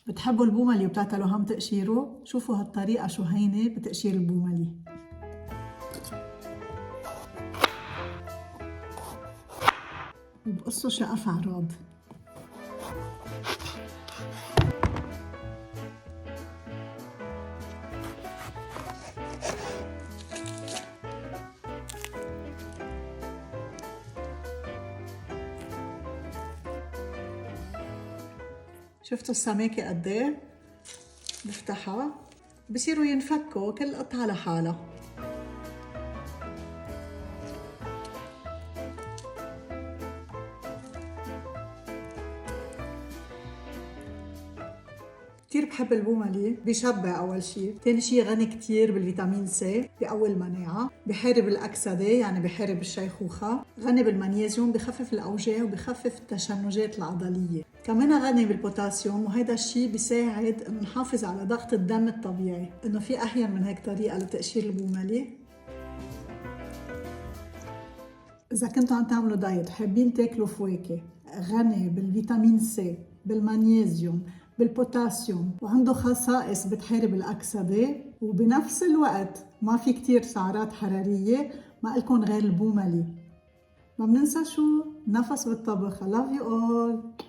بتحبوا البوملي وبتعتلوا هم تقشيره؟ شوفوا هالطريقة شو هينة بتقشير البوملي. وبقصوا شقف عراض. شفتوا السماكة قد ايه؟ بفتحها بصيروا ينفكوا كل قطعة لحالها. كتير بحب البوملي، بيشبع أول شي، تاني شي غني كتير بالفيتامين سي، بيقوي المناعة، بحارب الأكسدة يعني بحارب الشيخوخة، غني بالمغنيسيوم بخفف الأوجاع وبخفف التشنجات العضلية، كمان غني بالبوتاسيوم وهيدا الشي بيساعد إنه نحافظ على ضغط الدم الطبيعي. إنه في أهين من هيك طريقة لتقشير البوملي؟ إذا كنتوا عم تعملوا دايت وحابين تاكلوا فواكه غني بالفيتامين سي، بالمغنيسيوم، بالبوتاسيوم وعنده خصائص بتحارب الأكسدة وبنفس الوقت ما في كتير سعرات حرارية، ما إلكن غير البوملي. ما بننسى شو؟ نفس بالطبخ. I love you all.